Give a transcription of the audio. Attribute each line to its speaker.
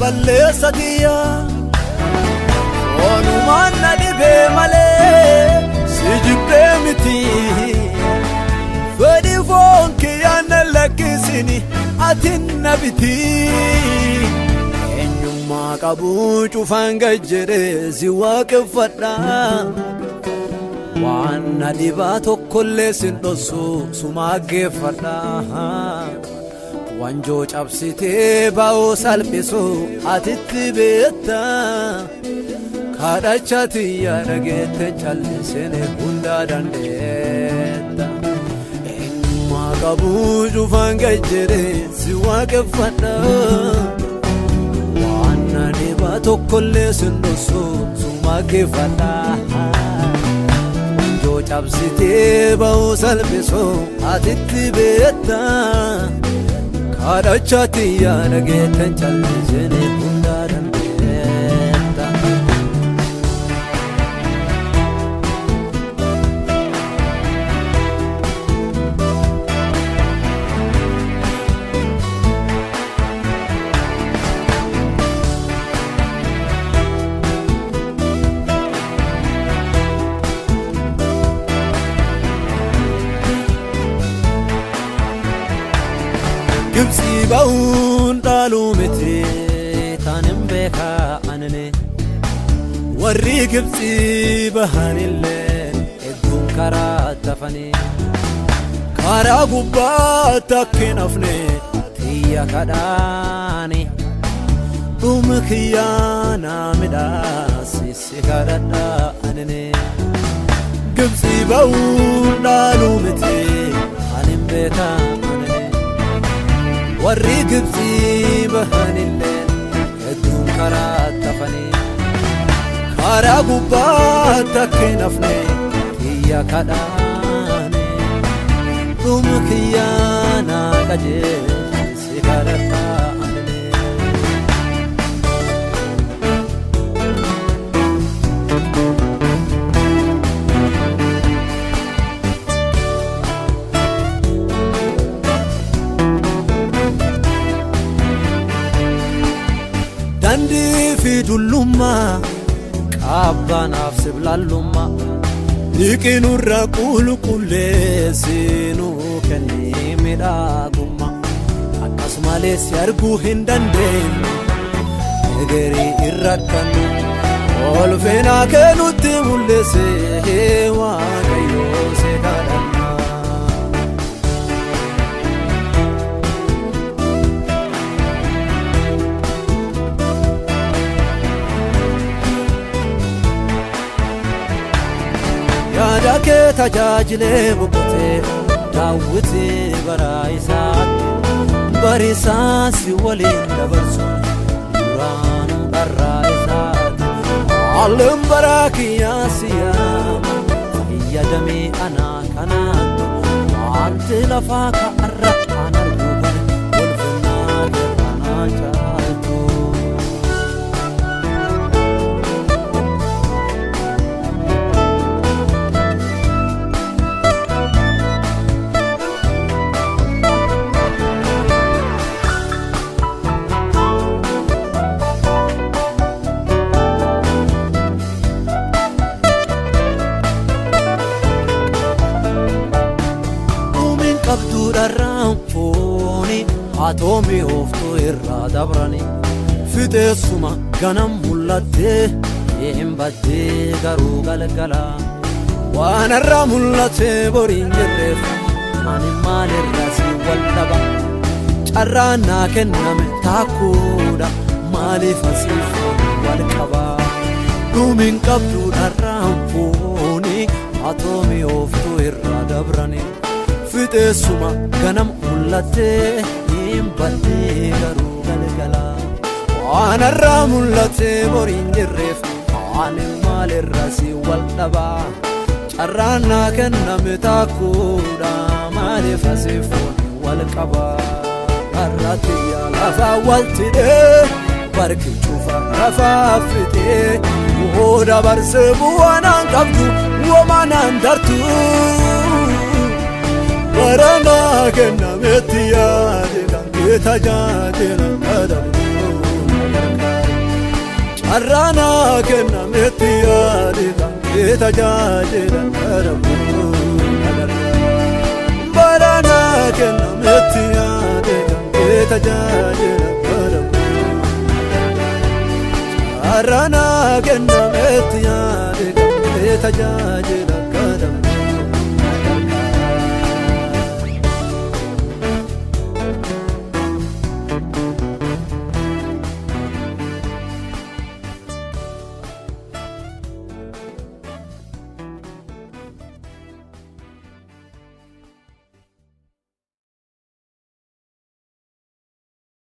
Speaker 1: balleessatiya onumaan na dhibee malee si jibbee miti fedhii foon kiyyaan na lakkisini atin na biti eenyummaa qabuu cufaan gajjedhee si waaqeffadha waan na dhibaa tokkollee sin dhossu sumaaggeeffadha wanjoo cabsitee baa'oo salphisu atitti beetta kadhachatiya dhageette callisine hundaa dandeetta eenyummaa qabuu cufaan gajjedhee si waaqeffadha waan na dhibaa tokkollee sin dhossu sumaaggeeffadha wanjoo cabsitee baa'oo salphisu atitti beetta kadhachatiya dhageette callisine hundaa dandeetta Gibsi ba'uun dhaaluu miti taanin beekaa anane warri Gibsi bahanillee hedduun karaa tafanii karaa gubbaatti akkin hafne tiyya kadhaani dhuma kiyyaa naa midhaasisi kadhadha anane Gibsi ba'uun dhaaluu miti taanin beekaa warri Gibsi bahanillee hedduun karaa tafanii karaa gubbaatti akkin hafne tiyya kadhaani dhuma kiyyaa naa qajeelsi kadhadha dandii fi dullummaa qabbanaaf siblallummaa liqinurra qulqulleessinuu kennii midhaagummaa akkasumalee si arguu hin dandeenye egerii irrakkannu olfeenaa kennutti mul'ise waaqayyoo si kadhanna yaada kee tajaajilee boqotee daawwitee bara isaatti bari isaa si waliin dabarsuun duraanuu dharraa isaatti haalleen bara kiyyaa si yaama fayyadamee anaa kanaatti wanti lafaa ka'arra an arguu kana ulfinnaa keerranaa caaltu qabduudharraan fooni atoomi ooftuu irraa dabrani fixeessuma ganam mul'attee hin baddee garuu galgala waan irraa mul'atee boriin jirreef ani maalirraa si wal dhaba carraan naa kenname taakkuudha maaliif asiif wal qaba dhumiin qabduudharraan fooni atoomi ooftuu irraa dabrani fixeessuma ganam mul'attee hin baddee garuu galgala waan irraa mul'atee boriin jirreef ani maalirraa si wal dhaba carraan naa kenname taakkuudha maaliif asiif wal qaba har'atiyya lafaa waltidhee barki cufa lafaa fixee booda barsee bu'aanaan qabdu womaanaan dartu barana kennametti yaade kan kee tajaajilan kadhabu arana kenna metti yaadita tajaajila karamu barana kenna metti yaadita tajaajila karamu arana kenna metti yaadita tajaajila